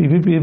PPP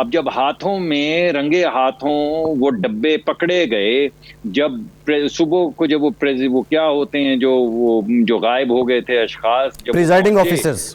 اب جب ہاتھوں میں رنگے ہاتھوں وہ ڈبے پکڑے گئے، جب صبح کو جب وہ کیا ہوتے ہیں جو غائب ہو گئے تھے اشخاص، جب پریزائڈنگ آفیسرز،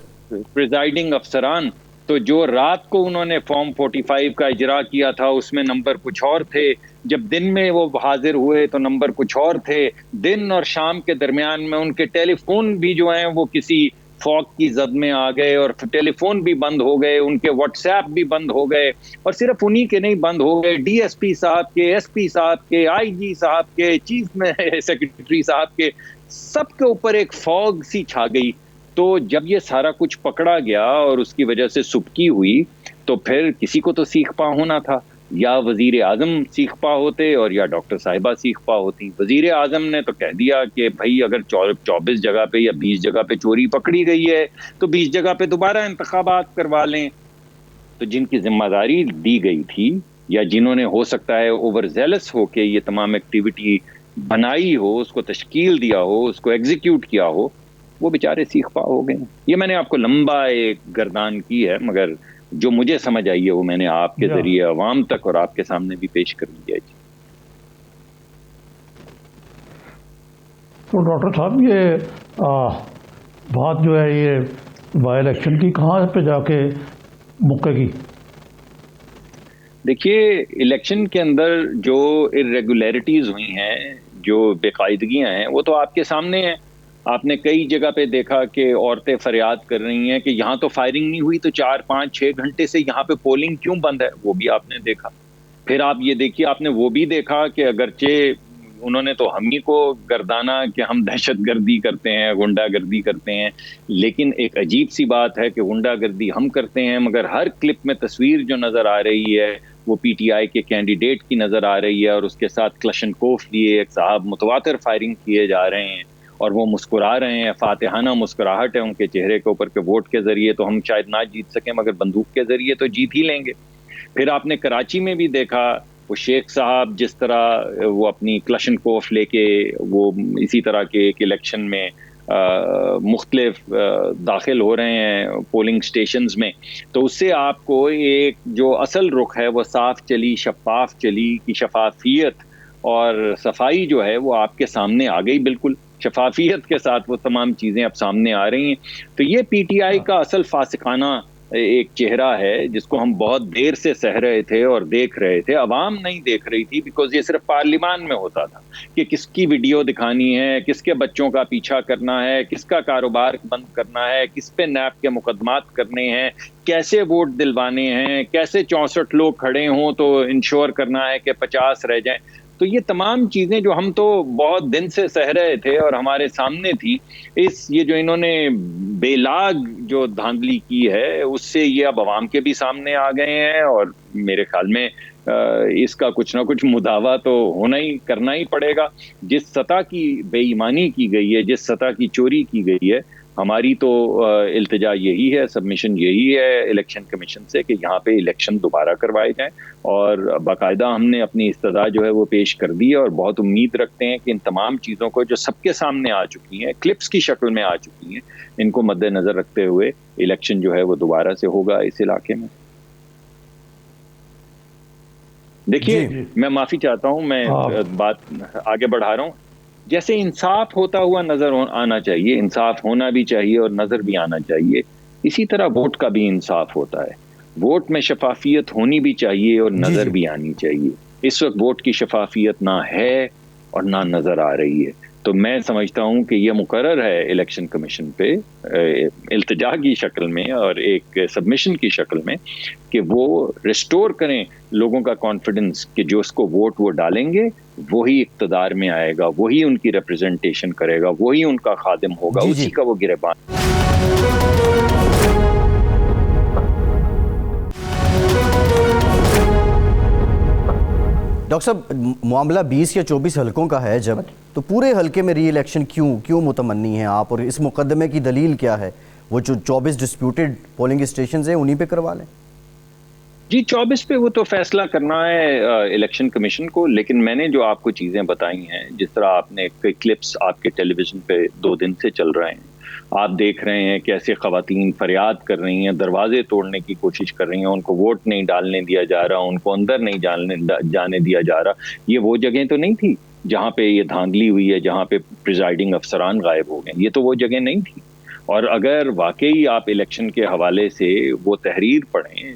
پریزائڈنگ افسران، تو جو رات کو انہوں نے فارم 45 کا اجرا کیا تھا اس میں نمبر کچھ اور تھے، جب دن میں وہ حاضر ہوئے تو نمبر کچھ اور تھے، دن اور شام کے درمیان میں ان کے ٹیلی فون بھی جو ہیں وہ کسی فوگ کی زد میں آ گئے، اور ٹیلی فون بھی بند ہو گئے، ان کے واٹس ایپ بھی بند ہو گئے، اور صرف انہی کے نہیں بند ہو گئے، ڈی ایس پی صاحب کے، ایس پی صاحب کے، آئی جی صاحب کے، چیف میں سیکرٹری صاحب کے، سب کے اوپر ایک فوگ سی چھا گئی۔ تو جب یہ سارا کچھ پکڑا گیا اور اس کی وجہ سے سبکی ہوئی، تو پھر کسی کو تو سیکھ پا ہونا تھا، یا وزیر اعظم سیکھ پا ہوتے اور یا ڈاکٹر صاحبہ سیکھ پا ہوتی۔ وزیر اعظم نے تو کہہ دیا کہ بھائی اگر 24 جگہ پہ یا 20 جگہ پہ چوری پکڑی گئی ہے تو 20 جگہ پہ دوبارہ انتخابات کروا لیں۔ تو جن کی ذمہ داری دی گئی تھی، یا جنہوں نے ہو سکتا ہے اوور زیلس ہو کے یہ تمام ایکٹیویٹی بنائی ہو، اس کو تشکیل دیا ہو، اس کو ایگزیکیوٹ کیا ہو، وہ بیچارے سیکھ پا ہو گئے۔ یہ میں نے آپ کو لمبا ایک گردان کی ہے، مگر جو مجھے سمجھ آئی ہے وہ میں نے آپ کے ذریعے عوام تک اور آپ کے سامنے بھی پیش کر دیا جی۔ تو ڈاکٹر صاحب یہ بات جو ہے یہ بائی الیکشن کی کہاں پہ جا کے مکے گی؟ دیکھیے، الیکشن کے اندر جو irregularities ہوئی ہیں، جو بے قاعدگیاں ہیں، وہ تو آپ کے سامنے ہیں۔ آپ نے کئی جگہ پہ دیکھا کہ عورتیں فریاد کر رہی ہیں کہ یہاں تو فائرنگ نہیں ہوئی تو 4 5 6 گھنٹے سے یہاں پہ پولنگ کیوں بند ہے، وہ بھی آپ نے دیکھا۔ پھر آپ یہ دیکھیے، آپ نے وہ بھی دیکھا کہ اگرچہ انہوں نے تو ہم ہی کو گردانا کہ ہم دہشت گردی کرتے ہیں، غنڈہ گردی کرتے ہیں، لیکن ایک عجیب سی بات ہے کہ غنڈہ گردی ہم کرتے ہیں، مگر ہر کلپ میں تصویر جو نظر آ رہی ہے وہ پی ٹی آئی کے کینڈیڈیٹ کی نظر آ رہی ہے، اور اس کے ساتھ کلشنکوف لیے ایک صاحب متواتر فائرنگ کیے جا رہے ہیں، اور وہ مسکرا رہے ہیں، فاتحانہ مسکراہٹ ہے ان کے چہرے کے اوپر کہ ووٹ کے ذریعے تو ہم شاید نہ جیت سکیں مگر بندوق کے ذریعے تو جیت ہی لیں گے۔ پھر آپ نے کراچی میں بھی دیکھا وہ شیخ صاحب جس طرح وہ اپنی کلشنکوف لے کے وہ اسی طرح کے ایک الیکشن میں مختلف داخل ہو رہے ہیں پولنگ سٹیشنز میں، تو اس سے آپ کو ایک جو اصل رخ ہے وہ صاف چلی، شفاف چلی، کی شفافیت اور صفائی جو ہے وہ آپ کے سامنے آ گئی، بالکل شفافیت کے ساتھ وہ تمام چیزیں اب سامنے آ رہی ہیں۔ تو یہ پی ٹی آئی کا اصل فاسقانہ ایک چہرہ ہے جس کو ہم بہت دیر سے سہ رہے تھے اور دیکھ رہے تھے، عوام نہیں دیکھ رہی تھی، بیکاز یہ صرف پارلیمان میں ہوتا تھا کہ کس کی ویڈیو دکھانی ہے، کس کے بچوں کا پیچھا کرنا ہے، کس کا کاروبار بند کرنا ہے، کس پہ نیب کے مقدمات کرنے ہیں، کیسے ووٹ دلوانے ہیں، کیسے 64 لوگ کھڑے ہوں تو انشور کرنا ہے کہ 50 رہ جائیں۔ تو یہ تمام چیزیں جو ہم تو بہت دن سے سہ رہے تھے اور ہمارے سامنے تھی، یہ جو انہوں نے بے لاگ جو دھاندلی کی ہے اس سے یہ اب عوام کے بھی سامنے آ گئے ہیں، اور میرے خیال میں اس کا کچھ نہ کچھ مداوع تو کرنا ہی پڑے گا۔ جس سطح کی بے ایمانی کی گئی ہے، جس سطح کی چوری کی گئی ہے، ہماری تو التجا یہی ہے، سبمیشن یہی ہے الیکشن کمیشن سے کہ یہاں پہ الیکشن دوبارہ کروائے جائیں، اور باقاعدہ ہم نے اپنی استدعا جو ہے وہ پیش کر دی ہے، اور بہت امید رکھتے ہیں کہ ان تمام چیزوں کو جو سب کے سامنے آ چکی ہیں، کلپس کی شکل میں آ چکی ہیں، ان کو مد نظر رکھتے ہوئے الیکشن جو ہے وہ دوبارہ سے ہوگا اس علاقے میں۔ دیکھیے، میں معافی چاہتا ہوں، میں بات آگے بڑھا رہا ہوں۔ جیسے انصاف ہوتا ہوا نظر آنا چاہیے، انصاف ہونا بھی چاہیے اور نظر بھی آنا چاہیے، اسی طرح ووٹ کا بھی انصاف ہوتا ہے۔ ووٹ میں شفافیت ہونی بھی چاہیے اور نظر بھی آنی چاہیے۔ اس وقت ووٹ کی شفافیت نہ ہے اور نہ نظر آ رہی ہے، تو میں سمجھتا ہوں کہ یہ مقرر ہے الیکشن کمیشن پہ التجا کی شکل میں اور ایک سبمیشن کی شکل میں کہ وہ ریسٹور کریں لوگوں کا کانفیڈنس کہ جو اس کو ووٹ وہ ڈالیں گے وہی اقتدار میں آئے گا، وہی ان کی ریپرزنٹیشن کرے گا، وہی ان کا خادم ہوگا، اسی کا وہ گربان۔ ڈاکٹر صاحب، معاملہ 20 یا 24 حلقوں کا ہے جب، تو پورے حلقے میں ری الیکشن کیوں متمنی ہیں آپ، اور اس مقدمے کی دلیل کیا ہے؟ وہ جو 24 ڈسپیوٹڈ پولنگ اسٹیشنز ہیں انہی پہ کروا لیں۔ جی 24 پہ وہ تو فیصلہ کرنا ہے الیکشن کمیشن کو، لیکن میں نے جو آپ کو چیزیں بتائی ہیں، جس طرح آپ نے کئی کلپس آپ کے ٹیلی ویژن پہ 2 دن سے چل رہے ہیں، آپ دیکھ رہے ہیں کیسے خواتین فریاد کر رہی ہیں, دروازے توڑنے کی کوشش کر رہی ہیں, ان کو ووٹ نہیں ڈالنے دیا جا رہا, ان کو اندر نہیں جانے دیا جا رہا. یہ وہ جگہیں تو نہیں تھی جہاں پہ یہ دھاندلی ہوئی ہے, جہاں پہ پریزائڈنگ افسران غائب ہو گئے. یہ تو وہ جگہ نہیں تھی. اور اگر واقعی آپ الیکشن کے حوالے سے وہ تحریر پڑھیں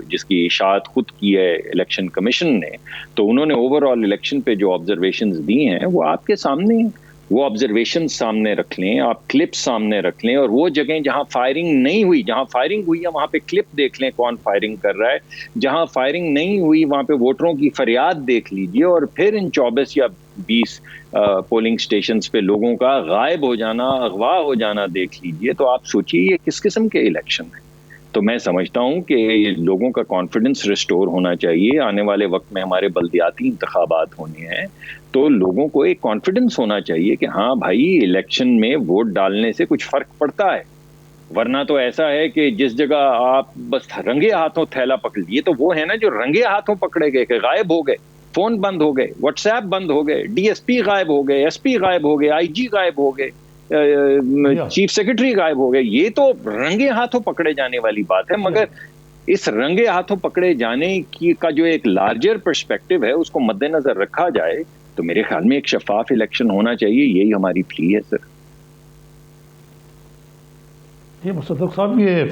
جس کی اشاعت خود کی ہے الیکشن کمیشن نے, تو انہوں نے اوور آل الیکشن پہ جو آبزرویشنز دی ہیں وہ آپ کے سامنے ہیں. وہ آبزرویشن سامنے رکھ لیں, آپ کلپس سامنے رکھ لیں, اور وہ جگہیں جہاں فائرنگ نہیں ہوئی, جہاں فائرنگ ہوئی ہے وہاں پہ کلپ دیکھ لیں کون فائرنگ کر رہا ہے, جہاں فائرنگ نہیں ہوئی وہاں پہ ووٹروں کی فریاد دیکھ لیجئے, اور پھر ان 24 یا 20 پولنگ سٹیشنز پہ لوگوں کا غائب ہو جانا, اغوا ہو جانا دیکھ لیجئے. تو آپ سوچئے یہ کس قسم کے الیکشن ہیں. تو میں سمجھتا ہوں کہ لوگوں کا کانفیڈنس ریسٹور ہونا چاہیے. آنے والے وقت میں ہمارے بلدیاتی انتخابات ہونے ہیں, تو لوگوں کو ایک کانفیڈنس ہونا چاہیے کہ ہاں بھائی الیکشن میں ووٹ ڈالنے سے کچھ فرق پڑتا ہے. ورنہ تو ایسا ہے کہ جس جگہ آپ بس رنگے ہاتھوں تھیلا پکڑ لیے, تو وہ ہے نا جو رنگے ہاتھوں پکڑے گئے کہ غائب ہو گئے, فون بند ہو گئے, واٹس ایپ بند ہو گئے, ڈی ایس پی غائب ہو گئے, ایس پی غائب ہو گئے, آئی جی غائب ہو گئے, چیف سیکرٹری غائب ہو گئے. یہ تو رنگے ہاتھوں پکڑے جانے والی بات ہے. مگر اس رنگے ہاتھوں پکڑے جانے کا جو ایک لارجر پرسپیکٹو ہے اس کو مد نظر رکھا جائے تو میرے خیال میں ایک شفاف الیکشن ہونا چاہیے. یہی ہماری پلی ہے سر. یہ مصدق صاحب, یہ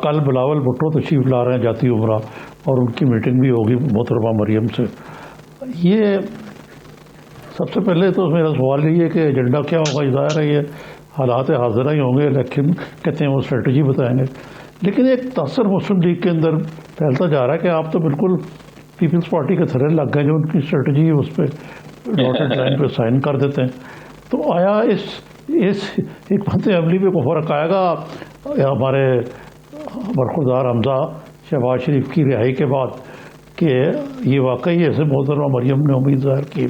کل بلاول بھٹو تشریف لا رہے ہیں جاتی عمرہ, اور ان کی میٹنگ بھی ہوگی محترمہ مریم سے. یہ سب سے پہلے تو میرا سوال یہ ہے کہ ایجنڈا کیا ہوگا. ظاہر ہے یہ حالات حاضرہ ہی ہوں گے, الیکشن کہتے ہیں وہ اسٹریٹجی بتائیں گے. لیکن ایک تاثر مسلم لیگ کے اندر پھیلتا جا رہا ہے کہ آپ تو بالکل پیپلز پارٹی کے تھرے لگ گئے, جو ان کی اسٹریٹجی ہے اس پہ ڈاٹڈ لائن پہ سائن کر دیتے ہیں. تو آیا اس حکمت عملی پہ کوئی فرق آئے گا ہمارے برخوردار حمزہ شہباز شریف کی رہائی کے بعد, کہ یہ واقعی ایسے محترمہ مریم نے امید ظاہر کی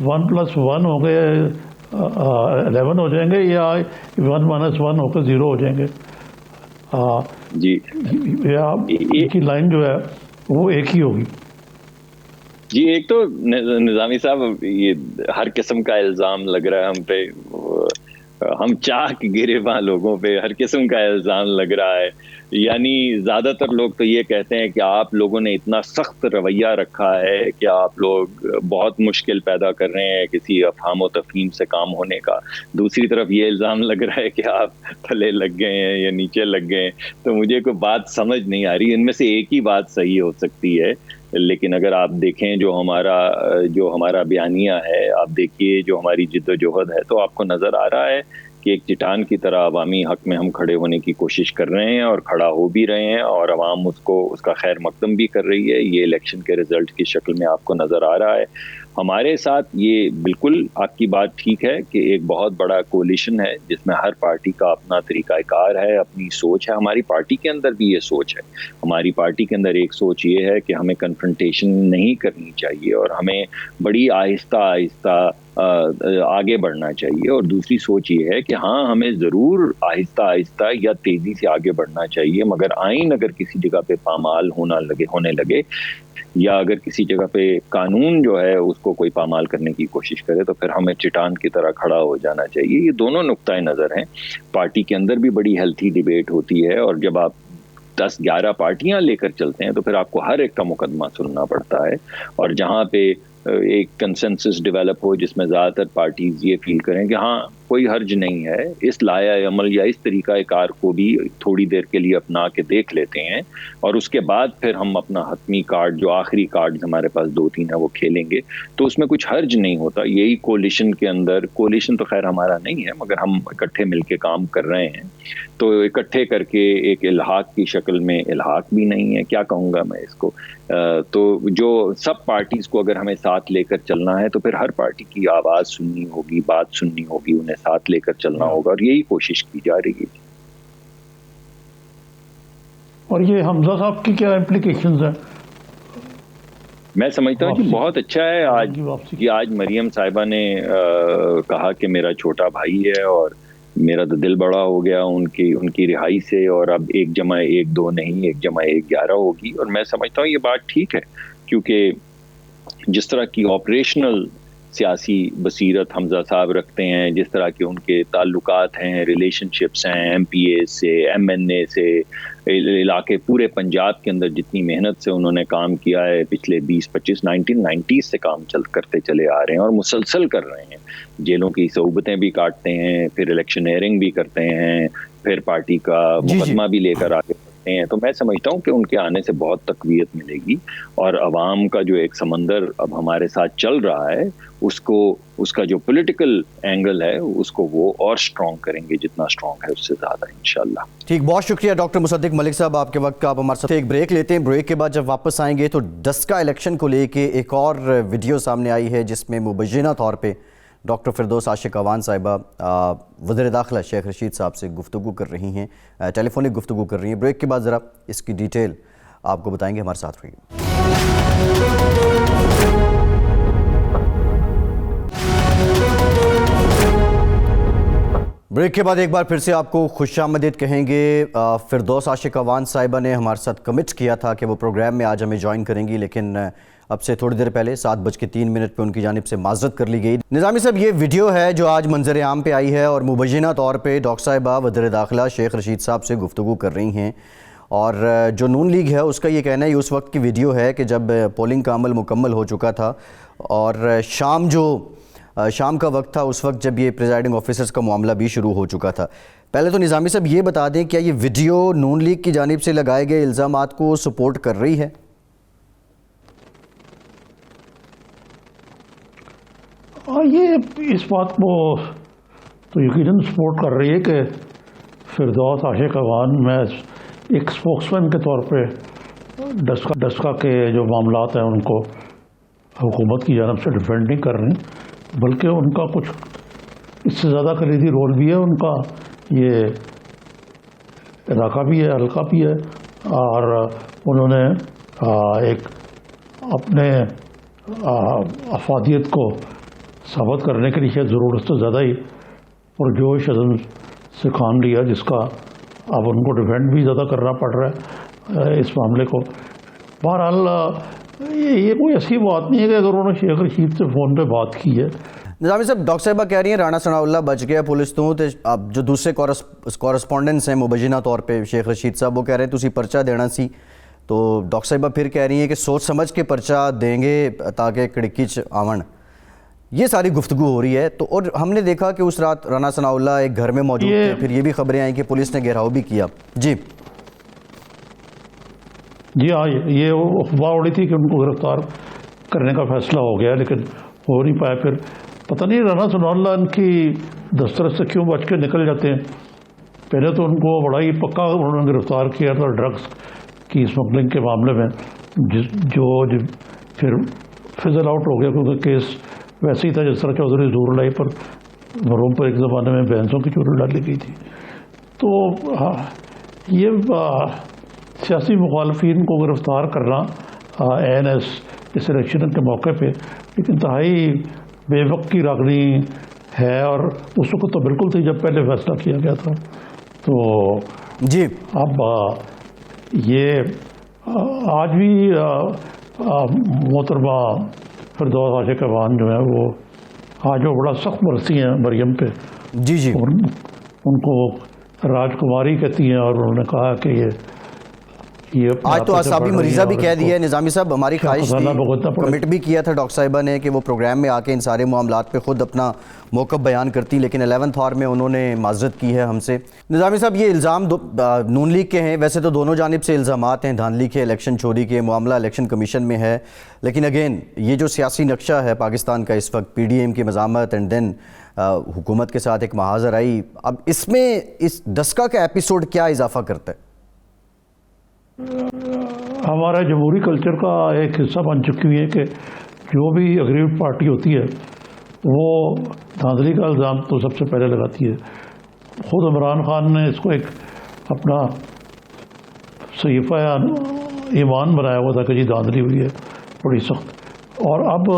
1+1 ہو گئے 11 ہو جائیں گے, یا 1-1 ہو کے 0 ہو جائیں گے؟ جی ان کی لائن جو ہے وہ ایک ہی ہوگی. جی ایک تو نظامی صاحب یہ ہر قسم کا الزام لگ رہا ہے ہم پہ, ہم چاک گریباں لوگوں پہ ہر قسم کا الزام لگ رہا ہے. یعنی زیادہ تر لوگ تو یہ کہتے ہیں کہ آپ لوگوں نے اتنا سخت رویہ رکھا ہے کہ آپ لوگ بہت مشکل پیدا کر رہے ہیں کسی افہام و تفہیم سے کام ہونے کا. دوسری طرف یہ الزام لگ رہا ہے کہ آپ تھلے لگ گئے ہیں یا نیچے لگ گئے ہیں. تو مجھے کوئی بات سمجھ نہیں آ رہی. ان میں سے ایک ہی بات صحیح ہو سکتی ہے, لیکن اگر آپ دیکھیں جو ہمارا بیانیہ ہے, آپ دیکھیے جو ہماری جد و جہد ہے, تو آپ کو نظر آ رہا ہے کہ ایک چٹان کی طرح عوامی حق میں ہم کھڑے ہونے کی کوشش کر رہے ہیں, اور کھڑا ہو بھی رہے ہیں, اور عوام اس کا خیر مقدم بھی کر رہی ہے. یہ الیکشن کے رزلٹ کی شکل میں آپ کو نظر آ رہا ہے. ہمارے ساتھ یہ بالکل آپ کی بات ٹھیک ہے کہ ایک بہت بڑا کولیشن ہے جس میں ہر پارٹی کا اپنا طریقہ کار ہے, اپنی سوچ ہے. ہماری پارٹی کے اندر بھی یہ سوچ ہے. ہماری پارٹی کے اندر ایک سوچ یہ ہے کہ ہمیں کنفرنٹیشن نہیں کرنی چاہیے اور ہمیں بڑی آہستہ آہستہ آگے بڑھنا چاہیے. اور دوسری سوچ یہ ہے کہ ہاں ہمیں ضرور آہستہ آہستہ یا تیزی سے آگے بڑھنا چاہیے, مگر آئین اگر کسی جگہ پہ پامال ہونے لگے یا اگر کسی جگہ پہ قانون جو ہے اس کو کوئی پامال کرنے کی کوشش کرے تو پھر ہمیں چٹان کی طرح کھڑا ہو جانا چاہیے. یہ دونوں نقطۂ نظر ہیں. پارٹی کے اندر بھی بڑی ہیلتھی ڈیبیٹ ہوتی ہے, اور جب آپ 10-11 پارٹیاں لے کر چلتے ہیں تو پھر آپ کو ہر ایک کا مقدمہ سننا پڑتا ہے. اور جہاں پہ ایک کنسنسس ڈیولپ ہو جس میں زیادہ تر پارٹیز یہ فیل کریں کہ ہاں کوئی حرج نہیں ہے, اس لائحہ عمل یا اس طریقہ کار کو بھی تھوڑی دیر کے لیے اپنا کے دیکھ لیتے ہیں, اور اس کے بعد پھر ہم اپنا حتمی کارڈ, جو آخری کارڈ ہمارے پاس 2-3 ہیں, وہ کھیلیں گے, تو اس میں کچھ حرج نہیں ہوتا. یہی کولیشن کے اندر, کولیشن تو خیر ہمارا نہیں ہے مگر ہم اکٹھے مل کے کام کر رہے ہیں, تو اکٹھے کر کے ایک الحاق کی شکل میں, الحاق بھی نہیں ہے کیا کہوں گا میں اس کو, تو جو سب پارٹیز کو اگر ہمیں ساتھ لے کر چلنا ہے تو پھر ہر پارٹی کی آواز سننی ہوگی, بات سننی ہوگی, انہیں ساتھ لے کر چلنا ہوگا, اور یہی کوشش کی جا رہی ہے. اور یہ حمزہ صاحب کی کیا امپلیکیشنز ہیں؟ میں سمجھتا ہوں کہ بہت اچھا ہے. آج مریم صاحبہ نے کہا کہ میرا چھوٹا بھائی ہے اور میرا تو دل بڑا ہو گیا ان کی رہائی سے, اور اب 1+1 2 نہیں 1+1 11 ہوگی. اور میں سمجھتا ہوں یہ بات ٹھیک ہے, کیونکہ جس طرح کی آپریشنل سیاسی بصیرت حمزہ صاحب رکھتے ہیں، جس طرح کے ان کے تعلقات ہیں، ریلیشن شپس ہیں ایم پی اے سے، ایم این اے سے، علاقے پورے پنجاب کے اندر جتنی محنت سے انہوں نے کام کیا ہے پچھلے 20-25 1990 سے کام کرتے چلے آ رہے ہیں اور مسلسل کر رہے ہیں، جیلوں کی صعوبتیں بھی کاٹتے ہیں، پھر الیکشن ایئرنگ بھی کرتے ہیں، پھر پارٹی کا مقدمہ بھی لے کر آگے بڑھتے ہیں. تو میں سمجھتا ہوں کہ ان کے آنے سے بہت تقویت ملے گی، اور عوام کا جو ایک سمندر اب ہمارے ساتھ چل رہا ہے اس کا جو پولیٹیکل اینگل ہے اس کو وہ اور سٹرونگ کریں گے، جتنا سٹرونگ ہے اس سے زیادہ انشاءاللہ. ٹھیک، بہت شکریہ ڈاکٹر مصدق ملک صاحب آپ کے وقت کا. آپ ہمارے ساتھ ایک بریک لیتے ہیں، بریک کے بعد جب واپس آئیں گے تو ڈسکا الیکشن کو لے کے ایک اور ویڈیو سامنے آئی ہے جس میں مبینہ طور پہ ڈاکٹر فردوس عاشق اعوان صاحبہ وزیر داخلہ شیخ رشید صاحب سے گفتگو کر رہی ہیں، ٹیلی فونک گفتگو کر رہی ہیں. بریک کے بعد ذرا اس کی ڈیٹیل آپ کو بتائیں گے، ہمارے ساتھ رہیے. بریک کے بعد ایک بار پھر سے آپ کو خوش آمدید کہیں گے. فردوس عاشق اعوان صاحبہ نے ہمارے ساتھ کمٹ کیا تھا کہ وہ پروگرام میں آج ہمیں جوائن کریں گی، لیکن اب سے تھوڑی دیر پہلے 7:03 پہ ان کی جانب سے معذرت کر لی گئی. نظامی صاحب، یہ ویڈیو ہے جو آج منظر عام پہ آئی ہے اور مبینہ طور پہ ڈاکٹر صاحبہ وزیر داخلہ شیخ رشید صاحب سے گفتگو کر رہی ہیں، اور جو نون لیگ ہے اس کا یہ کہنا ہے یہ اس وقت کی ویڈیو ہے کہ جب پولنگ کا عمل مکمل ہو چکا تھا اور شام کا وقت تھا، اس وقت جب یہ پریزائڈنگ آفیسرز کا معاملہ بھی شروع ہو چکا تھا. پہلے تو نظامی صاحب یہ بتا دیں کیا یہ ویڈیو نون لیگ کی جانب سے لگائے گئے الزامات کو سپورٹ کر رہی ہے؟ یہ اس بات کو تو یقیناً سپورٹ کر رہی ہے کہ فردوس عاشق اعوان میں ایک اسپوکس مین کے طور پہ ڈسکا کے جو معاملات ہیں ان کو حکومت کی جانب سے ڈیفینڈ نہیں کر رہی، بلکہ ان کا کچھ اس سے زیادہ کلیدی رول بھی ہے. ان کا یہ علاقہ بھی ہے، حلقہ بھی ہے، اور انہوں نے ایک اپنے افادیت کو ثابت کرنے کے لیے ضرورت سے زیادہ ہی پرجوش عزم سے کام لیا، جس کا اب ان کو ڈیفینڈ بھی زیادہ کرنا پڑ رہا ہے اس معاملے کو. بہرحال یہ کوئی ایسی بات نہیں ہے کہ اگر انہوں نے شیخ رشید سے فون پہ بات کی ہے. نظامی صاحب، ڈاکٹر صاحبہ کہہ رہی ہیں رانا ثناء اللہ بچ گیا پولیس تو اب جو دوسرے کورسپونڈنٹس ہیں مبینہ طور پہ شیخ رشید صاحب، وہ کہہ رہے ہیں تسی پرچہ دینا سی، تو ڈاکٹر صاحبہ پھر کہہ رہی ہیں کہ سوچ سمجھ کے پرچہ دیں گے تاکہ کڑکی آون. یہ ساری گفتگو ہو رہی ہے تو، اور ہم نے دیکھا کہ اس رات رانا ثناء اللہ ایک گھر میں موجود تھے، پھر یہ بھی خبریں آئیں کہ پولیس نے گھیراؤ بھی کیا. جی ہاں، یہ افواہ اڑی تھی کہ ان کو گرفتار کرنے کا فیصلہ ہو گیا، لیکن ہو نہیں پایا. پھر پتہ نہیں رانا ثناء اللہ ان کی دسترس سے کیوں بچ کے نکل جاتے ہیں. پہلے تو ان کو بڑا ہی پکا انہوں نے گرفتار کیا تھا ڈرگس کی اسمگلنگ کے معاملے میں، جو پھر فزل آؤٹ ہو گیا کیونکہ کیس ویسے ہی تھا جس طرح چودھری ظہور اللہ پر مرحوم پر ایک زمانے میں بینسوں کی چوری ڈالی گئی تھی. تو یہ سیاسی مخالفین کو گرفتار کرنا این اس الیکشن کے موقع پہ ایک انتہائی بے وقت کی راگنی ہے، اور اس وقت تو بالکل تھی جب پہلے فیصلہ کیا گیا تھا. تو جی اب یہ آج بھی محترمہ فردوس عاشق اعوان جو ہے وہ آج وہ بڑا سخت برسی ہیں مریم پہ. جی ان کو راجکماری کہتی ہیں، اور انہوں نے کہا کہ یہ آج تو اعصابی مریضہ بھی کہہ دیا ہے. نظامی صاحب، ہماری خواہش تھی، کمٹ بھی کیا تھا ڈاکٹر صاحبہ نے کہ وہ پروگرام میں آ کے ان سارے معاملات پہ خود اپنا موقف بیان کرتی، لیکن 11th آور میں انہوں نے معذرت کی ہے ہم سے. نظامی صاحب، یہ الزام نون لیگ کے ہیں، ویسے تو دونوں جانب سے الزامات ہیں، دھاندلی کے، الیکشن چوری کے. معاملہ الیکشن کمیشن میں ہے، لیکن اگین یہ جو سیاسی نقشہ ہے پاکستان کا اس وقت، پی ڈی ایم کی مزاحمت اینڈ دین حکومت کے ساتھ ایک محاذ آرائی، اب اس میں اس ڈسکا کا ایپیسوڈ کیا اضافہ کرتا ہے؟ ہمارا جمہوری کلچر کا ایک حصہ بن چکی ہوئی ہے کہ جو بھی اگریوڈ پارٹی ہوتی ہے وہ دھاندلی کا الزام تو سب سے پہلے لگاتی ہے. خود عمران خان نے اس کو ایک اپنا صحیفہ ایمان بنایا ہوا تھا کہ جی دھاندلی ہوئی ہے بڑی سخت. اور اب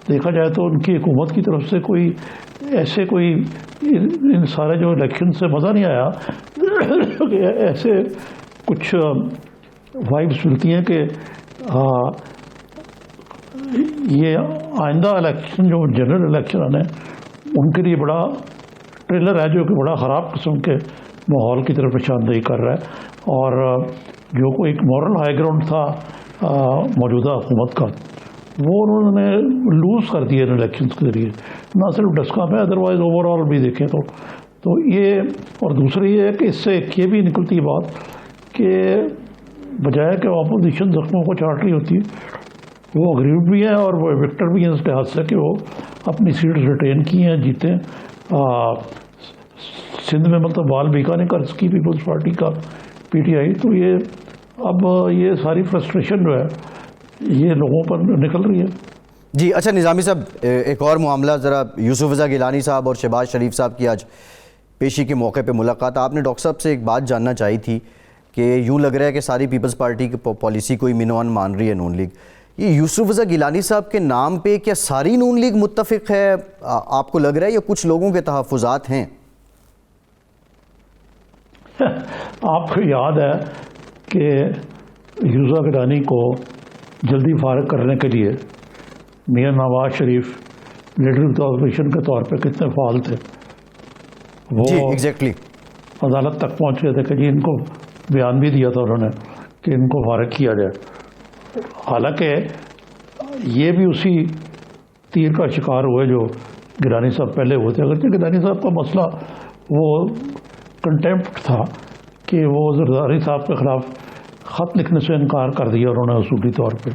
دیکھا جائے تو ان کی حکومت کی طرف سے کوئی ان سارے جو الیکشن سے مزہ نہیں آیا. ایسے کچھ وائبس ملتی ہیں کہ یہ آئندہ الیکشن جو جنرل الیکشن آنے ان کے لیے بڑا ٹریلر ہے جو کہ بڑا خراب قسم کے ماحول کی طرف نشاندہی کر رہا ہے، اور جو کوئی ایک مورل ہائی گراؤنڈ تھا موجودہ حکومت کا وہ انہوں نے لوز کر دیا ان الیکشنز کے ذریعے، نہ صرف ڈسکا میں ادروائز اوور آل بھی دیکھیں تو یہ، اور دوسری یہ ہے کہ اس سے ایک یہ بھی نکلتی ہے بات کہ بجائے کہ اپوزیشن زخموں کو چاٹ رہی ہوتی ہے، وہ غریب بھی ہیں اور وہ وکٹر بھی ہیں اس لحاظ سے کہ وہ اپنی سیٹ ریٹین کی ہیں، جیتے ہیں۔ سندھ میں مطلب بال بیکا نے کر سکی پیپلز پارٹی کا پی ٹی آئی، تو یہ اب یہ ساری فرسٹریشن جو ہے یہ لوگوں پر نکل رہی ہے۔ جی اچھا نظامی صاحب، ایک اور معاملہ ذرا، یوسف رضا گیلانی صاحب اور شہباز شریف صاحب کی آج پیشی کے موقع پہ ملاقات، آپ نے ڈاکٹر صاحب سے ایک بات جاننا چاہی تھی کہ یوں لگ رہا ہے کہ ساری پیپلز پارٹی کی پالیسی کو ہی مینوان مان رہی ہے نون لیگ، یہ یوسف رضا گیلانی صاحب کے نام پہ کیا ساری نون لیگ متفق ہے؟ آپ کو لگ رہا ہے یا کچھ لوگوں کے تحفظات ہیں؟ آپ کو یاد ہے کہ یوسف رضا گیلانی کو جلدی فارغ کرنے کے لیے Mian Nawaz Sharif leader of the opposition کے طور پہ کتنے فعال تھے، وہ جی ایگزیکٹلی عدالت تک پہنچ گئے تھے کہ جی ان کو بیان بھی دیا تھا انہوں نے کہ ان کو فارغ کیا جائے، حالانکہ یہ بھی اسی تیر کا شکار ہوئے جو گیلانی صاحب پہلے ہوئے تھے۔ اگرچہ گیلانی صاحب کا مسئلہ وہ کنٹیمپٹ تھا کہ وہ زرداری صاحب کے خلاف خط لکھنے سے انکار کر دیا انہوں نے اصولی طور پہ،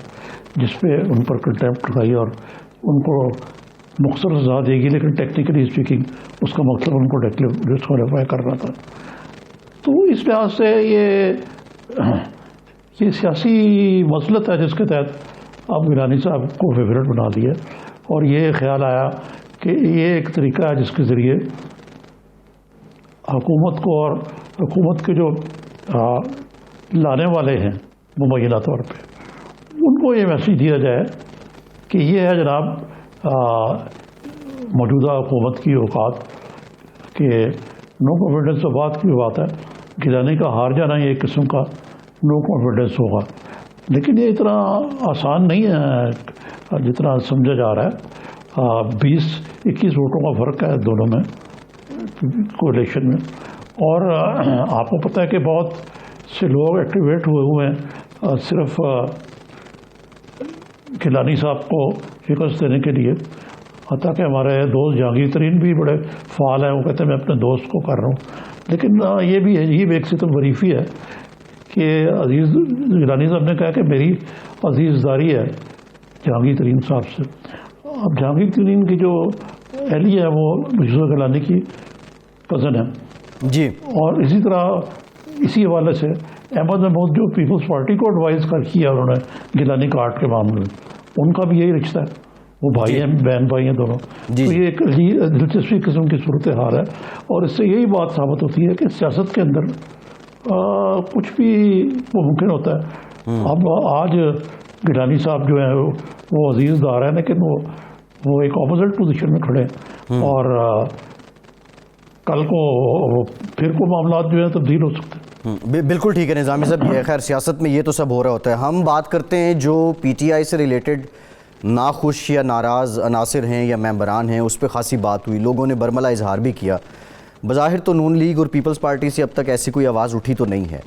جس پہ ان پر کنٹیمپٹ لگائی اور ان کو مختصر سزا دے گی، لیکن ٹیکنیکلی اسپیکنگ اس کا مقصد ان کو ڈسکوالیفائی کرنا تھا۔ تو اس لحاظ سے یہ سیاسی مسلط ہے جس کے تحت اب گیلانی صاحب کو فیورٹ بنا دیا، اور یہ خیال آیا کہ یہ ایک طریقہ ہے جس کے ذریعے حکومت کو اور حکومت کے جو لانے والے ہیں مبینہ طور پہ ان کو یہ میسیج دیا جائے کہ یہ ہے جناب موجودہ حکومت کی اوقات کہ نو کانفیڈنس تو بات کی بات ہے، گیلانی کا ہار جانا یہ ایک قسم کا نو کانفیڈنس ہوگا، لیکن یہ اتنا آسان نہیں ہے جتنا سمجھا جا رہا ہے۔ 20-21 ووٹوں کا فرق ہے دونوں میں کولیشن میں، اور آپ کو پتہ ہے کہ بہت سے لوگ ایکٹیویٹ ہوئے ہیں صرف گیلانی صاحب کو شکست دینے کے لیے، حتیٰ کہ ہمارے دوست جہانگیر ترین بھی بڑے فعال ہیں، وہ کہتے ہیں میں اپنے دوست کو کر رہا ہوں، لیکن یہ بھی عجیب ایک ستم وریفی ہے کہ عزیز گیلانی صاحب نے کہا کہ میری عزیز داری ہے جہانگیر ترین صاحب سے۔ اب جہانگیر ترین کی جو اہلیہ ہے وہ یوسف گیلانی کی کزن ہے جی، اور اسی طرح اسی حوالے سے احمد محمود جو پیپلز پارٹی کو ایڈوائز کیا انہوں نے گیلانی کارڈ کے معاملے میں، ان کا بھی یہی رشتہ ہے، وہ بھائی ہیں، بہن بھائی ہیں دونوں۔ تو یہ ایک دلچسپی قسم کی صورتحال ہے، اور اس سے یہی بات ثابت ہوتی ہے کہ سیاست کے اندر کچھ بھی ممکن ہوتا ہے۔ اب آج گیلانی صاحب جو ہیں وہ عزیز دار ہیں، لیکن وہ ایک اپوزٹ پوزیشن میں کھڑے ہیں، اور کل کو پھر کو معاملات جو ہیں تبدیل ہو سکتے ہیں۔ بالکل ٹھیک ہے نظامی صاحب، خیر سیاست میں یہ تو سب ہو رہا ہوتا ہے۔ ہم بات کرتے ہیں جو پی ٹی آئی سے ریلیٹڈ ناخوش یا ناراض عناصر ہیں یا ممبران ہیں، اس پہ خاصی بات ہوئی، لوگوں نے برملا اظہار بھی کیا۔ بظاہر تو نون لیگ اور پیپلز پارٹی سے اب تک ایسی کوئی آواز اٹھی تو نہیں ہے،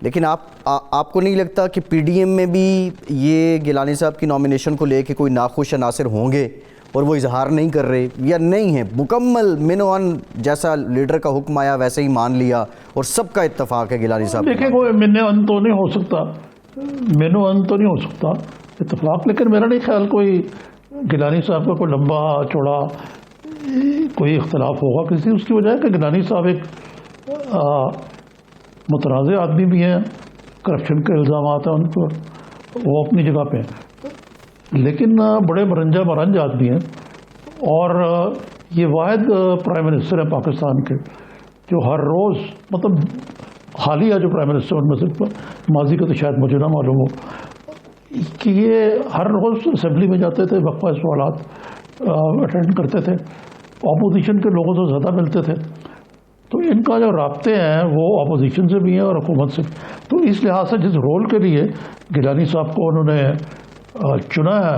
لیکن آپ کو نہیں لگتا کہ پی ڈی ایم میں بھی یہ گیلانی صاحب کی نامینیشن کو لے کے کوئی ناخوش عناصر ہوں گے اور وہ اظہار نہیں کر رہے، یا نہیں ہے مکمل مینوان جیسا لیڈر کا حکم آیا ویسے ہی مان لیا اور سب کا اتفاق ہے گیلانی صاحب؟ دیکھیں کوئی مینوان تو نہیں ہو سکتا، مینوان تو نہیں ہو سکتا اتفاق، لیکن میرا نہیں خیال کوئی گیلانی صاحب کا کوئی لمبا چوڑا کوئی اختلاف ہوگا کسی، اس کی وجہ ہے کہ گیلانی صاحب ایک متنازع آدمی بھی ہیں، کرپشن کے الزامات ہیں ان پر، وہ اپنی جگہ پہ ہیں، لیکن بڑے برنجہ برنج آدمی ہیں، اور یہ واحد پرائم منسٹر ہے پاکستان کے جو ہر روز، مطلب حالیہ جو پرائم منسٹر ان میں سے، ماضی کا تو شاید مجھے نہ معلوم ہو، کہ یہ ہر روز اسمبلی میں جاتے تھے، وقفہ سوالات اٹینڈ کرتے تھے، اپوزیشن کے لوگوں سے زیادہ ملتے تھے، تو ان کا جو رابطے ہیں وہ اپوزیشن سے بھی ہیں اور حکومت سے، تو اس لحاظ سے جس رول کے لیے گیلانی صاحب کو انہوں نے چنا ہے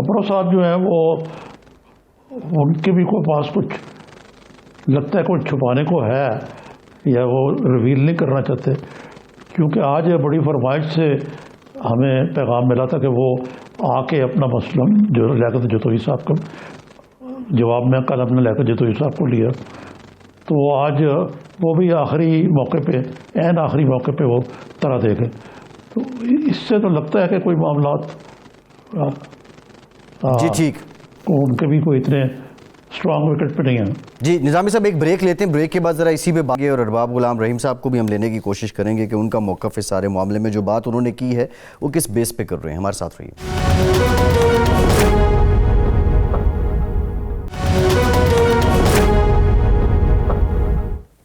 ابرو صاحب جو ہیں وہ ان کے بھی کوئی پاس کچھ لگتا ہے کچھ چھپانے کو ہے یا وہ ریویل نہیں کرنا چاہتے، کیونکہ آج بڑی فرمائش سے ہمیں پیغام ملا تھا کہ وہ آ کے اپنا مسئلہ جو لیاقت جتوئی صاحب کا جواب میں کل اپنے لیاقت جتوئی صاحب کو لیا، تو وہ آج وہ بھی آخری موقع پہ عین آخری موقع پہ وہ طرح دے گئے. تو اس سے تو لگتا ہے کہ کوئی معاملات جی ٹھیک، ان کے بھی کوئی اتنے اسٹرانگ وکٹ پہ نہیں ہیں. جی نظامی صاحب ایک بریک لیتے ہیں، بریک کے بعد ذرا اسی پہ باقی اور ارباب غلام رحیم صاحب کو بھی ہم لینے کی کوشش کریں گے کہ ان کا موقف اس سارے معاملے میں جو بات انہوں نے کی ہے وہ کس بیس پہ کر رہے ہیں. ہمارے ساتھ رہیے.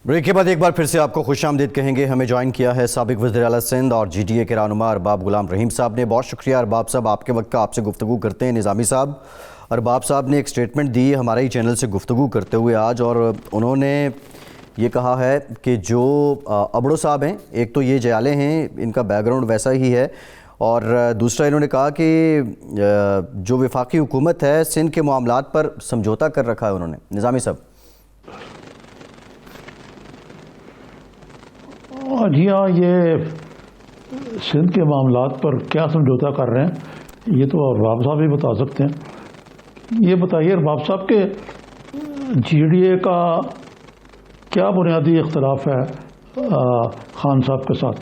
بریک کے بعد ایک بار پھر سے آپ کو خوش آمدید کہیں گے. ہمیں جوائن کیا ہے سابق وزیر اعلیٰ سندھ اور جی ڈی اے کے رہنما ارباب غلام رحیم صاحب نے. بہت شکریہ ارباب صاحب آپ کے وقت کا. آپ سے گفتگو کرتے ہیں. نظامی صاحب، ارباب صاحب نے ایک سٹیٹمنٹ دی ہمارے ہی چینل سے گفتگو کرتے ہوئے آج، اور انہوں نے یہ کہا ہے کہ جو ابڑو صاحب ہیں، ایک تو یہ جیالے ہیں، ان کا بیک گراؤنڈ ویسا ہی ہے، اور دوسرا انہوں نے کہا کہ جو وفاقی حکومت ہے سندھ کے معاملات پر سمجھوتا کر رکھا ہے انہوں نے. نظامی صاحب. جی ہاں، یہ سندھ کے معاملات پر کیا سمجھوتا کر رہے ہیں یہ تو ارباب صاحب ہی بتا سکتے ہیں. یہ بتائیے ارباب صاحب کہ جی ڈی اے کا کیا بنیادی اختلاف ہے خان صاحب کے ساتھ؟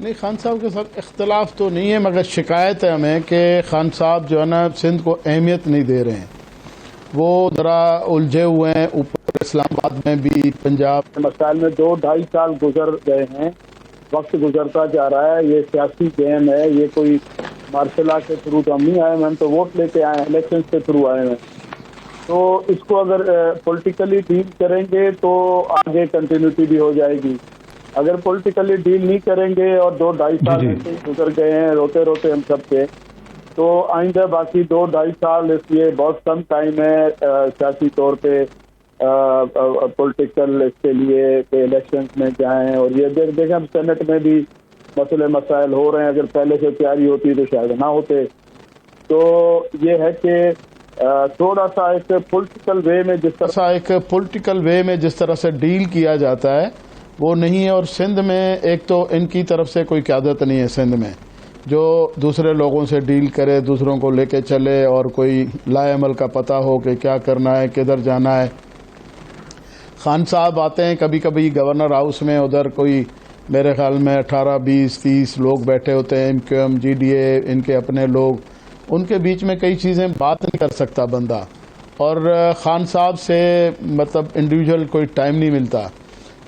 نہیں، خان صاحب کے ساتھ اختلاف تو نہیں ہے، مگر شکایت ہے ہمیں کہ خان صاحب جو ہے نا سندھ کو اہمیت نہیں دے رہے ہیں. وہ ذرا الجھے ہوئے ہیں. اوپر اسلام آباد میں بھی پنجاب کے مسائل میں 2-2.5 سال گزر گئے ہیں. وقت گزرتا جا رہا ہے. یہ سیاسی گیم ہے. یہ کوئی مارشل آرٹ کے تھرو تو ہم نہیں آئے ہیں، ہم تو ووٹ لے کے آئے ہیں، الیکشن کے تھرو آئے ہیں. تو اس کو اگر پولیٹیکلی ڈیل کریں گے تو آگے کنٹینیوٹی بھی ہو جائے گی. اگر پولیٹیکلی ڈیل نہیں کریں گے اور 2-2.5 سال گزر گئے ہیں روتے روتے ہم سب کے، تو آئندہ باقی 2-2.5 سال اس لیے بہت کم ٹائم ہے سیاسی طور پہ پولیٹیکل اس کے لیے کہ الیکشنز میں جائیں. اور یہ دیکھیں اب سینٹ میں بھی مسئلے مسائل ہو رہے ہیں. اگر پہلے سے تیاری ہوتی تو شاید نہ ہوتے. تو یہ ہے کہ تھوڑا سا ایک پولیٹیکل وے میں جس طرح سے ڈیل کیا جاتا ہے وہ نہیں ہے. اور سندھ میں ایک تو ان کی طرف سے کوئی قیادت نہیں ہے سندھ میں جو دوسرے لوگوں سے ڈیل کرے، دوسروں کو لے کے چلے اور کوئی لائے عمل کا پتہ ہو کہ کیا کرنا ہے، کدھر جانا ہے. خان صاحب آتے ہیں کبھی کبھی گورنر ہاؤس میں، ادھر کوئی میرے خیال میں 18-20-30 لوگ بیٹھے ہوتے ہیں، MQM جی ڈی اے ان کے اپنے لوگ. ان کے بیچ میں کئی چیزیں بات نہیں کر سکتا بندہ. اور خان صاحب سے مطلب انڈیویجول کوئی ٹائم نہیں ملتا.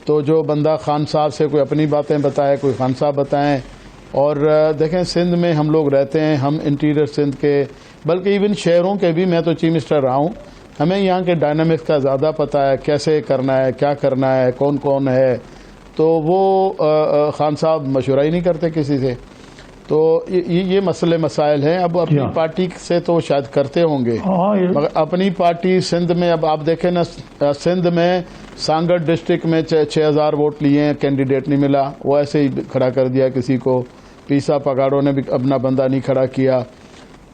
تو جو بندہ خان صاحب سے کوئی اپنی باتیں بتائے، کوئی خان صاحب بتائیں. اور دیکھیں سندھ میں ہم لوگ رہتے ہیں، ہم انٹیریئر سندھ کے بلکہ ایون شہروں کے بھی، میں تو چیف منسٹر رہا ہوں، ہمیں یہاں کے ڈائنامکس کا زیادہ پتہ ہے، کیسے کرنا ہے، کیا کرنا ہے، کون کون ہے. تو وہ خان صاحب مشورہ ہی نہیں کرتے کسی سے. تو یہ مسئلے مسائل ہیں. اب اپنی پارٹی سے تو شاید کرتے ہوں گے، مگر اپنی پارٹی سندھ میں اب آپ دیکھیں نا، سندھ میں سانگڑ ڈسٹرکٹ میں 6000 ووٹ لیے ہیں، کینڈیڈیٹ نہیں ملا، وہ ایسے ہی کھڑا کر دیا کسی کو. پیسا پگاڑوں نے بھی اپنا بندہ نہیں کھڑا کیا.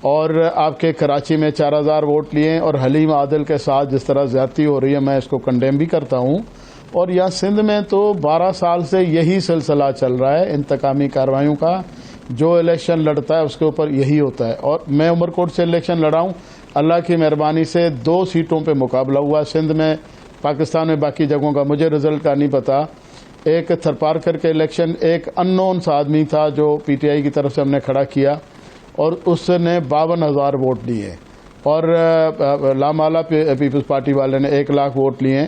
اور آپ کے کراچی میں 4000 ووٹ لیے ہیں، اور حلیم عادل کے ساتھ جس طرح زیادتی ہو رہی ہے میں اس کو کنڈیم بھی کرتا ہوں. اور یہاں سندھ میں تو 12 سال سے یہی سلسلہ چل رہا ہے انتقامی کارروائیوں کا. جو الیکشن لڑتا ہے اس کے اوپر یہی ہوتا ہے. اور میں عمر کوٹ سے الیکشن لڑا ہوں، اللہ کی مہربانی سے 2 سیٹوں پہ مقابلہ ہوا سندھ میں. پاکستان میں باقی جگہوں کا مجھے رزلٹ کا نہیں پتا. ایک تھرپارکر کے الیکشن ایک ان نون سا آدمی تھا جو پی ٹی آئی کی طرف سے ہم نے کھڑا کیا، اور اس نے 52,000 ووٹ لیے. اور لامالا پیپلز پارٹی والے نے 1 لاکھ ووٹ لیے،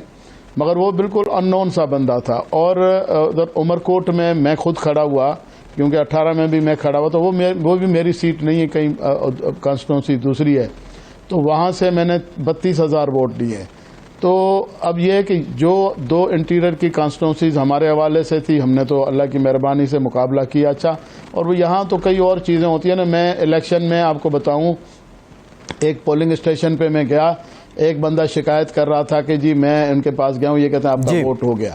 مگر وہ بالکل ان نون سا بندہ تھا. اور عمر کوٹ میں خود کھڑا ہوا، کیونکہ 18 میں بھی میں کھڑا ہوا، تو وہ بھی میری سیٹ نہیں ہے، کہیں کانسٹیٹوئنسی دوسری ہے. تو وہاں سے میں نے 32,000 ووٹ لیے. تو اب یہ ہے کہ جو 2 انٹیریئر کی کانسٹیٹوئنسیز ہمارے حوالے سے تھی، ہم نے تو اللہ کی مہربانی سے مقابلہ کیا اچھا. اور وہ یہاں تو کئی اور چیزیں ہوتی ہیں نا. میں الیکشن میں آپ کو بتاؤں، ایک پولنگ اسٹیشن پہ میں گیا، ایک بندہ شکایت کر رہا تھا کہ جی میں ان کے پاس گیا ہوں، یہ کہتے ہیں آپ کا ووٹ ہو گیا.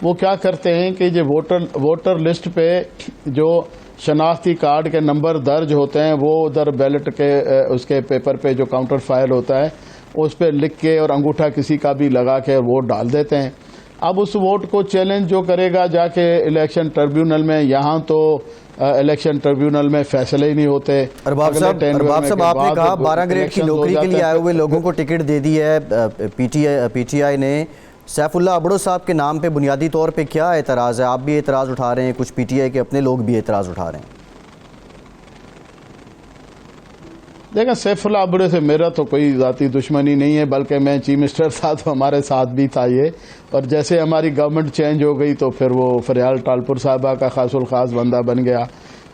وہ کیا کرتے ہیں کہ یہ ووٹر لسٹ پہ جو شناختی کارڈ کے نمبر درج ہوتے ہیں، وہ ادھر بیلٹ کے اس کے پیپر پہ جو کاؤنٹر فائل ہوتا ہے اس پہ لکھ کے اور انگوٹھا کسی کا بھی لگا کے ووٹ ڈال دیتے ہیں۔ اب اس ووٹ کو چیلنج جو کرے گا جا کے الیکشن ٹریبیونل میں، یہاں تو الیکشن ٹریبیونل میں فیصلے ہی نہیں ہوتے۔ ارباب صاحب آپ نے کہا 12 گریڈ کی نوکری کے لیے آئے ہوئے لوگوں کو ٹکٹ دے دی ہے پی ٹی آئی نے۔ سیف اللہ ابڑو صاحب کے نام پہ بنیادی طور پہ کیا اعتراض ہے؟ آپ بھی اعتراض اٹھا رہے ہیں، کچھ پی ٹی آئی کے اپنے لوگ بھی اعتراض اٹھا رہے ہیں۔ دیکھیں، سیف اللہ ابڑے سے میرا تو کوئی ذاتی دشمنی نہیں ہے، بلکہ میں چیف منسٹر تھا تو ہمارے ساتھ بھی تھا یہ، اور جیسے ہماری گورنمنٹ چینج ہو گئی تو پھر وہ فریال ٹالپور صاحبہ کا خاص الخاص بندہ بن گیا،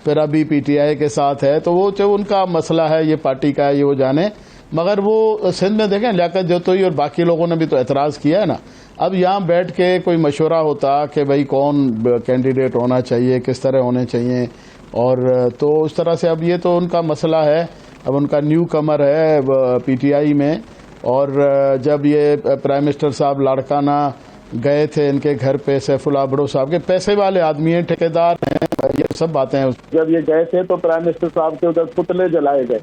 پھر ابھی پی ٹی آئی کے ساتھ ہے، تو وہ جو ان کا مسئلہ ہے، یہ پارٹی کا ہے، یہ وہ جانے۔ مگر وہ سندھ میں دیکھیں لیاقت جوتوئی اور باقی لوگوں نے بھی تو اعتراض کیا ہے نا۔ اب یہاں بیٹھ کے کوئی مشورہ ہوتا کہ بھائی کون کینڈیڈیٹ ہونا چاہیے، کس طرح ہونے چاہیے، اور تو اس طرح سے اب یہ تو ان کا مسئلہ ہے۔ اب ان کا نیو کمر ہے پی ٹی آئی میں، اور جب یہ پرائم منسٹر صاحب لاڑکانہ گئے تھے ان کے گھر پہ، سیف اللہ ابڑو صاحب کے پیسے والے آدمی ہیں، ٹھیکیدار ہیں، یہ سب باتیں ہیں۔ جب یہ گئے تھے تو پرائم منسٹر صاحب کے ادھر پتلے جلائے گئے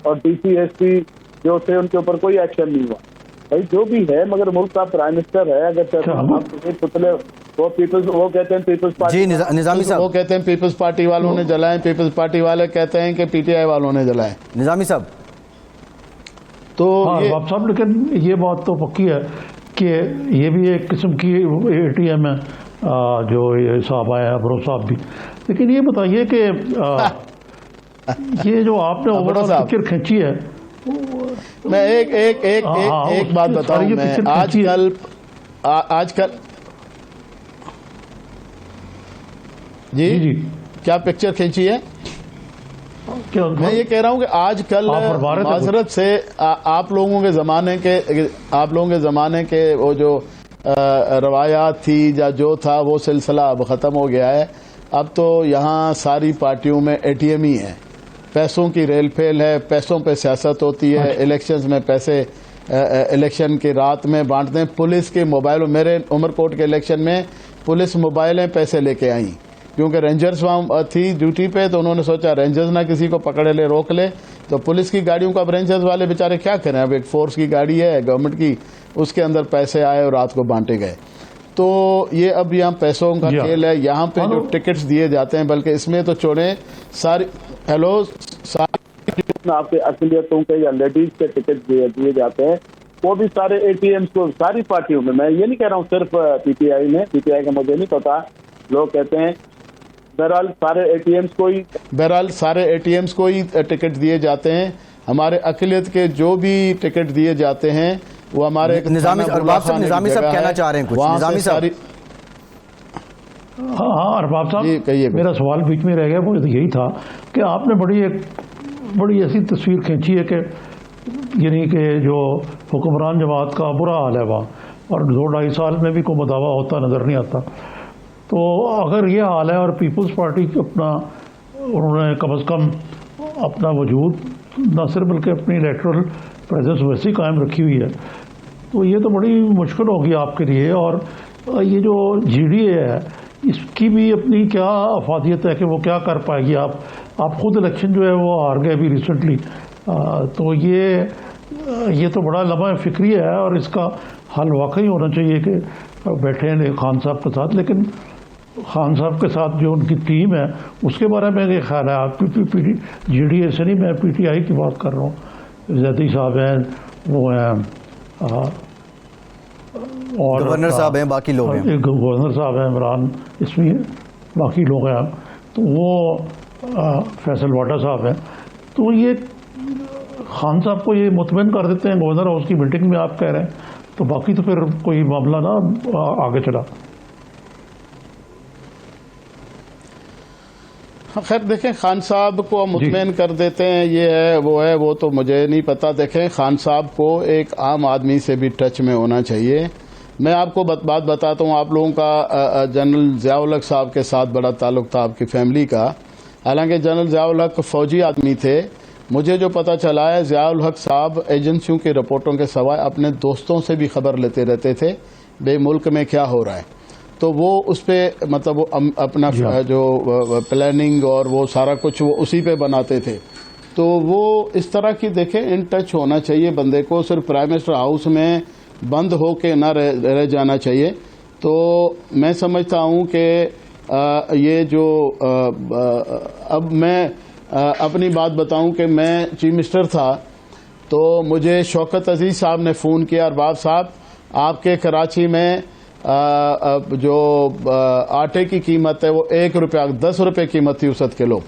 اور ڈی سی ایس پی جو تھے ان کے اوپر کوئی ایکشن نہیں ہوا۔ بھائی جو بھی ہے، مگر ملک کا پرائم منسٹر ہے، اگر پتلے وہ کہتے ہیں پیپلز پارٹی، جی نظامی صاحب، وہ کہتے ہیں پیپلز پارٹی والوں نے جلائے، پیپلز پارٹی والے کہتے ہیں کہ پی ٹی آئی والوں نے جلائے۔ نظامی صاحب تو ارباب صاحب، لیکن یہ بات تو پکی ہے کہ یہ بھی ایک قسم کی اے ٹی ایم ہے جو یہ صاحب آئے ہیں، ابرو صاحب بھی۔ لیکن یہ بتائیے کہ یہ جو آپ نے اوور آل پکچر کھینچی ہے، میں ایک بات بتاؤں، میں آج کل جی کیا پکچر کھینچی ہے؟ میں یہ کہہ رہا ہوں کہ آج کل معذرت سے آپ لوگوں کے زمانے کے وہ جو روایات تھی یا جو تھا وہ سلسلہ اب ختم ہو گیا ہے۔ اب تو یہاں ساری پارٹیوں میں اے ٹی ایم ہی ہے، پیسوں کی ریل پھیل ہے، پیسوں پہ سیاست ہوتی ہے، الیکشنز میں پیسے الیکشن کی رات میں بانٹتے ہیں۔ پولیس کے موبائل، میرے عمر کوٹ کے الیکشن میں پولیس موبائلیں پیسے لے کے آئیں، کیونکہ رینجرز وہاں تھی ڈیوٹی پہ، تو انہوں نے سوچا رینجرز نہ کسی کو پکڑ لے، روک لے، تو پولیس کی گاڑیوں کو اب رینجرز والے بیچارے کیا کریں، اب ایک فورس کی گاڑی ہے گورنمنٹ کی، اس کے اندر پیسے آئے اور رات کو بانٹے گئے۔ تو یہ اب یہاں پیسوں کا کھیل ہے۔ یہاں پہ جو ٹکٹس دیے جاتے ہیں، بلکہ اس میں تو چھوڑیں ساری آپ کے اقلیتوں کے یا لیڈیز کے ٹکٹ دیے جاتے ہیں، وہ بھی سارے اے ٹی ایم کو ساری پارٹیوں میں یہ نہیں کہہ رہا ہوں صرف پی ٹی آئی میں، پی ٹی آئی کا مجھے نہیں پتا، لوگ کہتے ہیں بہرحال سارے اے ٹی ایمز کو ہی ٹکٹ دیے جاتے ہیں۔ ہمارے اقلیت کے جو بھی ٹکٹ دیے جاتے ہیں وہ ہمارے نظامی صاحب کہنا چاہ رہے ہیں کچھ؟ نظامی صاحب ہاں ارباب صاحب، میرا سوال بیچ میں رہ گیا، وہ یہی تھا کہ آپ نے بڑی ایسی تصویر کھینچی ہے کہ یعنی کہ جو حکمران جماعت کا برا حال ہے وہاں، اور 2-2.5 سال میں بھی کوئی مداوع ہوتا نظر نہیں آتا۔ تو اگر یہ حال ہے اور پیپلز پارٹی انہوں نے کم از کم اپنا وجود نہ صرف بلکہ اپنی الیکٹرل پریزنس ویسی قائم رکھی ہوئی ہے، تو یہ تو بڑی مشکل ہوگی آپ کے لیے۔ اور یہ جو جی ڈی اے ہے، اس کی بھی اپنی کیا افادیت ہے کہ وہ کیا کر پائے گی؟ آپ خود الیکشن جو ہے وہ ہار گئے ابھی ریسنٹلی، تو یہ تو بڑا لمحہ فکری ہے، اور اس کا حل واقعی ہونا چاہیے کہ بیٹھے ہیں خان صاحب کے ساتھ۔ لیکن خان صاحب کے ساتھ جو ان کی ٹیم ہے اس کے بارے میں کیا خیال ہے آپ؟ جی ڈی اے سے نہیں، میں پی ٹی آئی کی بات کر رہا ہوں۔ زیدی صاحب ہیں، وہ ہیں، اور گورنر صاحب ہیں، باقی لوگ ہیں، گورنر صاحب ہیں، عمران اس میں باقی لوگ ہیں، تو وہ فیصل واٹا صاحب ہیں۔ تو یہ خان صاحب کو یہ مطمئن کر دیتے ہیں گورنر ہاؤس کی میٹنگ میں، آپ کہہ رہے ہیں، تو باقی تو پھر کوئی معاملہ نہ آگے چلا۔ خیر دیکھیں، خان صاحب کو مطمئن کر دیتے ہیں، یہ ہے وہ تو مجھے نہیں پتا۔ دیکھیں، خان صاحب کو ایک عام آدمی سے بھی ٹچ میں ہونا چاہیے۔ میں آپ کو بات بتاتا ہوں، آپ لوگوں کا جنرل ضیاء الحق صاحب کے ساتھ بڑا تعلق تھا، آپ کی فیملی کا۔ حالانکہ جنرل ضیاء الحق فوجی آدمی تھے، مجھے جو پتہ چلا ہے ضیاء الحق صاحب ایجنسیوں کی رپورٹوں کے سوائے اپنے دوستوں سے بھی خبر لیتے رہتے تھے بھئی ملک میں کیا ہو رہا ہے۔ تو وہ اس پہ مطلب وہ اپنا جو پلاننگ اور وہ سارا کچھ وہ اسی پہ بناتے تھے. تو وہ اس طرح کی دیکھیں ان ٹچ ہونا چاہیے بندے کو, صرف پرائم منسٹر ہاؤس میں بند ہو کے نہ رہ جانا چاہیے. تو میں سمجھتا ہوں کہ یہ جو اب میں اپنی بات بتاؤں کہ میں چیف منسٹر تھا تو مجھے شوکت عزیز صاحب نے فون کیا, ارباب صاحب آپ کے کراچی میں جو آٹے کی قیمت ہے وہ 1 روپیہ 10 روپے قیمت تھی اوسط کلو,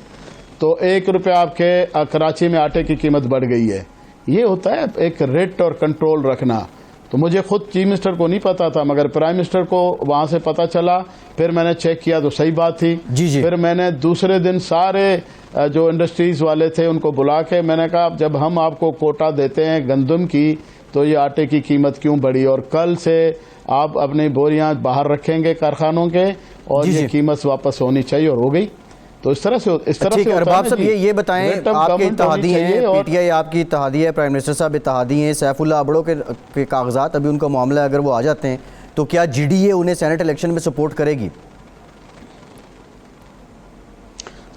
تو 1 روپیہ آپ کے کراچی میں آٹے کی قیمت بڑھ گئی ہے. یہ ہوتا ہے ایک ریٹ اور کنٹرول رکھنا. تو مجھے خود چیف منسٹر کو نہیں پتا تھا, مگر پرائم منسٹر کو وہاں سے پتا چلا, پھر میں نے چیک کیا تو صحیح بات تھی. پھر میں نے دوسرے دن سارے جو انڈسٹریز والے تھے ان کو بلا کے میں نے کہا جب ہم آپ کو کوٹا دیتے ہیں گندم کی تو یہ آٹے کی قیمت کیوں بڑھی, اور کل سے آپ اپنی بوریاں باہر رکھیں گے کارخانوں کے اور یہ قیمت واپس ہونی چاہیے, اور ہو گئی. تو اس طرح سے ارباب صاحب یہ بتائیں, آپ کے اتحادی ہیں, پی ٹی آئی آپ کی اتحادی ہے, پرائم منسٹر صاحب اتحادی ہیں, سیف اللہ ابڑو کے کاغذات ابھی ان کا معاملہ اگر وہ آ جاتے ہیں تو کیا جی ڈی اے انہیں سینٹ الیکشن میں سپورٹ کرے گی؟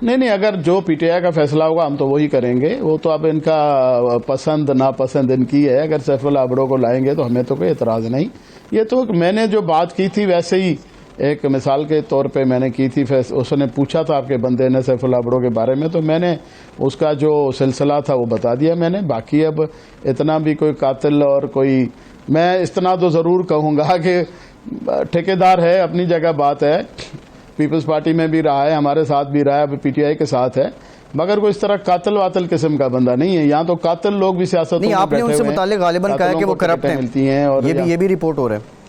نہیں, اگر جو پی ٹی آئی کا فیصلہ ہوگا ہم تو وہی کریں گے. وہ تو اب ان کا پسند ناپسند ان کی ہے. اگر سیف اللہ ابڑو کو لائیں گے تو ہمیں تو کوئی اعتراض نہیں. یہ تو میں نے جو بات کی تھی ویسے ہی ایک مثال کے طور پہ میں نے کی تھی. اس نے پوچھا تھا آپ کے بندے نے سیف اللہ ابڑو کے بارے میں, تو میں نے اس کا جو سلسلہ تھا وہ بتا دیا میں نے. باقی اب اتنا بھی کوئی قاتل اور کوئی, میں اتنا تو ضرور کہوں گا کہ ٹھیکیدار ہے, اپنی جگہ بات ہے, پیپلز پارٹی میں بھی رہا ہے, ہمارے ساتھ بھی رہا ہے, ابھی پی ٹی آئی کے ساتھ ہے, مگر کوئی اس طرح قاتل واتل قسم کا بندہ نہیں ہے. یہاں تو قاتل لوگ بھی سیاست میں آپ نے ان سے متعلق غالباً کہا کہ وہ کرپٹ ہیں, اور یہ بھی رپورٹ ہو رہا ہے.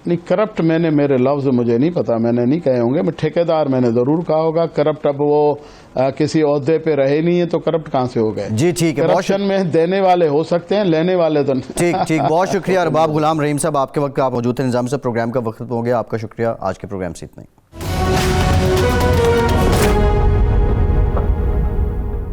نہیں, کرپٹ میں نے, میرے لفظ مجھے نہیں پتا, میں نے نہیں کہے ہوں گے. میں ٹھیکیدار میں نے ضرور کہا ہوگا. کرپٹ اب وہ کسی عہدے پہ رہے نہیں ہے تو کرپٹ کہاں سے ہو گئے؟ جی ٹھیک ہے, کرپشن میں دینے والے ہو سکتے ہیں, لینے والے تو ٹھیک. بہت شکریہ ارباب غلام رحیم صاحب, آپ کے وقت آپ موجود تھے. نظام صاحب پروگرام کا وقت ہو گیا, آپ کا شکریہ. آج کے پروگرام سے اتنا ہی.